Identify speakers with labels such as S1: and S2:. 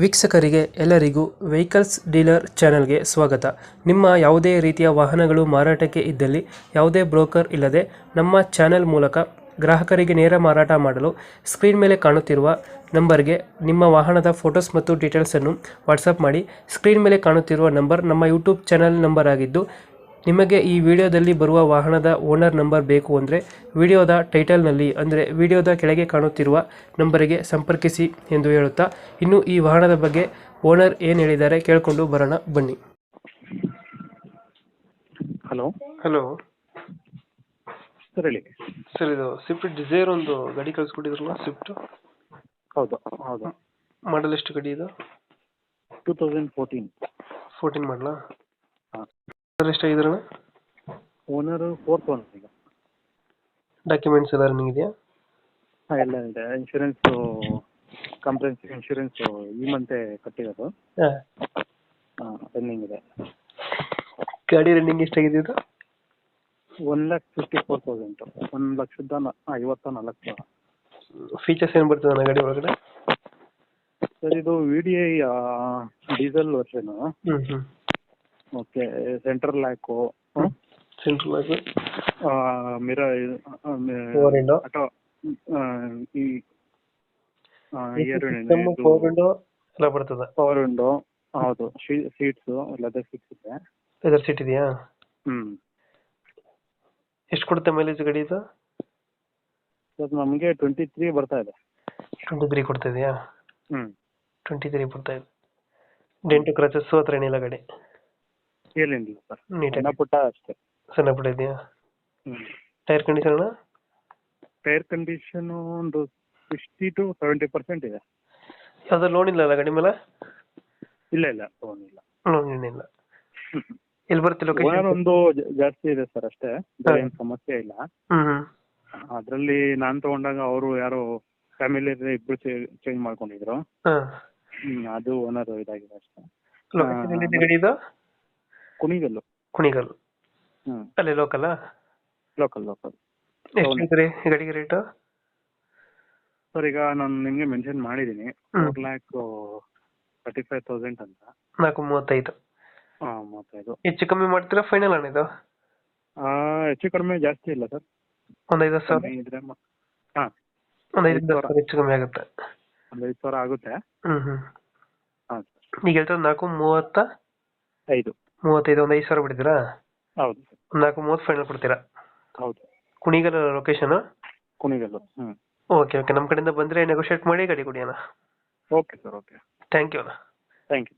S1: ವೀಕ್ಷಕರಿಗೆ ಎಲ್ಲರಿಗೂ vehicles dealer ಚಾನೆಲ್ಗೆ ಸ್ವಾಗತ. ನಿಮ್ಮ ಯಾವುದೇ ರೀತಿಯ ವಾಹನಗಳು ಮಾರಾಟಕ್ಕೆ ಇದ್ದಲ್ಲಿ ಯಾವುದೇ ಬ್ರೋಕರ್ ಇಲ್ಲದೆ ನಮ್ಮ ಚಾನೆಲ್ ಮೂಲಕ ಗ್ರಾಹಕರಿಗೆ ನೇರ ಮಾರಾಟ ಮಾಡಲು ಸ್ಕ್ರೀನ್ ಮೇಲೆ ಕಾಣುತ್ತಿರುವ ನಂಬರ್ಗೆ ನಿಮ್ಮ ವಾಹನದ ಫೋಟೋಸ್ ಮತ್ತು ಡೀಟೇಲ್ಸನ್ನು ವಾಟ್ಸಪ್ ಮಾಡಿ. ಸ್ಕ್ರೀನ್ ಮೇಲೆ ಕಾಣುತ್ತಿರುವ ನಂಬರ್ ನಮ್ಮ ಯೂಟ್ಯೂಬ್ ಚಾನೆಲ್ ನಂಬರ್ ಆಗಿದ್ದು, ನಿಮಗೆ ಈ ವಿಡಿಯೋದಲ್ಲಿ ಬರುವ ವಾಹನದ ಓನರ್ ನಂಬರ್ ಬೇಕು ಅಂದರೆ ವಿಡಿಯೋದ ಟೈಟಲ್ನಲ್ಲಿ ಅಂದರೆ ವಿಡಿಯೋದ ಕೆಳಗೆ ಕಾಣುತ್ತಿರುವ ನಂಬರಿಗೆ ಸಂಪರ್ಕಿಸಿ ಎಂದು ಹೇಳುತ್ತಾ, ಇನ್ನು ಈ ವಾಹನದ ಬಗ್ಗೆ ಓನರ್ ಏನು ಹೇಳಿದ್ದಾರೆ ಕೇಳಿಕೊಂಡು ಬರೋಣ ಬನ್ನಿ.
S2: ಹಲೋ
S1: ಹಲೋ
S2: ಸರ್, ಹೇಳಿ.
S1: ಸರ್, ಇದು ಸ್ವಿಫ್ಟ್ ಡಿಸೈರ್ ಒಂದು ಗಾಡಿ ಕಳಿಸ್ಕೊಟ್ಟಿದ್ರಲ್ಲ, ಸ್ವಿಫ್ಟ್
S2: ಹೌದು ಹೌದು,
S1: ಮಾಡಲ್ ಎಷ್ಟು ಗಾಡಿ ಇದು?
S2: 2014
S1: ಮಾಡಲಾ?
S2: ಹಾಂ.
S1: ಎಷ್ಟಾಗಿದ್ರಣ?
S2: ಓನರ್ 4th ಒನ್ ಈಗ.
S1: ಡಾಕ್ಯುಮೆಂಟ್ಸ್ ಎಲ್ಲ ರನ್ನಿಂಗ್ ಇದೆಯಾ?
S2: ಹಾಂ, ಎಲ್ಲ ಇದೆ. ಇನ್ಶೂರೆನ್ಸು, ಕಾಂಪ್ರಹೆನ್ಸಿವ್ ಇನ್ಶೂರೆನ್ಸು ಈ ಮಂತೆ ಕಟ್ಟಿರೋದು. ಹಾಂ, ರನ್ನಿಂಗ್ ಇದೆ.
S1: ಗಾಡಿ ರನ್ನಿಂಗ್ ಎಷ್ಟಾಗಿದೆ ಇದು?
S2: 1,54,000, 1,54,000.
S1: ಫೀಚರ್ಸ್ ಏನು ಬರ್ತದೆ ನನ್ನ ಗಾಡಿ ಒಳಗಡೆ?
S2: ಸರ್, ಇದು VDI diesel version. Okay, central lock,
S1: central lock,
S2: mirror, auto, ಈ
S1: ಪವರ್ ವಿಂಡೋ ಎಲ್ಲ ಬರ್ತದ.
S2: ಪವರ್ ವಿಂಡೋ, ಹೌದು. ಸೀಟ್ಸು ಲೆದರ್ ಸೀಟ್ಸ್ ಇದೆ.
S1: ಲೆದರ್ ಸೀಟ್ ಇದೆಯಾ? ಎಷ್ಟು ಕೊಡುತ್ತೆ ಮೈಲೇಜ್ ಗಾಡಿ ಇದು?
S2: ಸರ್, ನಮಗೆ 23 ಬರ್ತಾ ಇದೆ.
S1: 23 ಕೊಡ್ತಾ ಇದೆಯಾ? 23 ಬರ್ತಾ ಇದೆ. ಡೆಂಟು ಕ್ರಚಸ್ಸು ಹತ್ರ ಏನಿಲ್ಲ ಗಾಡಿ?
S2: ಏನಿಲ್ಲ ಸರ್,
S1: ನೀಟಾಗಿ
S2: ಸಣ್ಣ ಪುಟ್ಟ ಅಷ್ಟೇ.
S1: ಸಣ್ಣ ಪುಟ್ಟ ಇದೆಯಾ? Tyre condition?
S2: ಟೈರ್ ಕಂಡೀಷನ್ ಒಂದು 60 to 70% ಇದೆ.
S1: ಯಾವ್ದು ಲೋನ್ ಇಲ್ಲ ಅಲ್ಲ ಗಾಡಿ ಮೇಲೆ?
S2: ಇಲ್ಲ ಇಲ್ಲ, ಲೋನ್ ಇಲ್ಲ.
S1: ಲೋನ್ ಏನಿಲ್ಲ. ಎಲ್ಲಿ ಬರುತ್ತೆ ಲೊಕೇಶನ್?
S2: ಒಂದು ಜಾಸ್ತಿ ಇದೆ ಸರ್, ಅಷ್ಟೇ. ಬೇರೆ ಏನು ಸಮಸ್ಯೆ ಇಲ್ಲ. ಅದರಲ್ಲಿ ನಾನು ತಗೊಂಡಾಗ ಅವರು ಯಾರೋ ಫ್ಯಾಮಿಲಿ ಇಬ್ರು ಚೇಂಜ್ ಮಾಡ್ಕೊಂಡಿದ್ರು. ಅದು ಓನರ್ ಇದಾಗಿದೆ ಅಷ್ಟೇ.
S1: ಲೊಕೇಶನ್ ಎಲ್ಲಿದೆ ಗಾಡಿ ಇದು?
S2: ಕುಣಿಗಲ್ಲು.
S1: ಅಲ್ಲೇ ಲೋಕಲ್?
S2: ಲೋಕಲ್.
S1: ಎಷ್ಟು ಹೇಳ್ತೀರಿ ಗಾಡಿಗೆ ರೇಟು?
S2: ಸರ್, ಈಗ ನಾನು ನಿಮಗೆ ಮೆನ್ಷನ್ ಮಾಡಿದ್ದೀನಿ 4,35,000 ಅಂತ.
S1: 4,35.
S2: ಹಾಂ, 35.
S1: ಹೆಚ್ಚು ಕಮ್ಮಿ ಮಾಡ್ತೀರಾ ಫೈನಲ್ ಅಣ್ಣ ಇದು?
S2: ಹೆಚ್ಚು ಕಡಿಮೆ ಜಾಸ್ತಿ ಇಲ್ಲ ಸರ್.
S1: ಒಂದು 5,000
S2: ಇದ್ರೆ ಹಾಂ,
S1: ಒಂದು 5,000 ಹೆಚ್ಚು ಕಮ್ಮಿ ಆಗುತ್ತೆ.
S2: ಒಂದು 5,000 ಆಗುತ್ತೆ. ಹಾಂ ಸರ್.
S1: ಈಗ ಹೇಳ್ತಾರೆ 4,35. 35 ಒಂದು 5,000 ಬಿಡ್ತೀರಾ?
S2: ಹೌದು ಸರ್.
S1: 4,30 ಫೈನಲ್ ಕೊಡ್ತೀರಾ?
S2: ಹೌದು.
S1: ಕುಣಿಗಲ್ ಲೊಕೇಶನ್?
S2: ಕುಣಿಗಲ್ಲು.
S1: ಓಕೆ, ನಮ್ಮ ಕಡೆಯಿಂದ ಬಂದರೆ ನೆಗೋಷಿಯೇಟ್ ಮಾಡಿ ಗಾಡಿ ಕೊಡಿ ಅಣ್ಣ.
S2: Okay sir, okay.
S1: Thank you ಅಣ್ಣ.
S2: Thank you.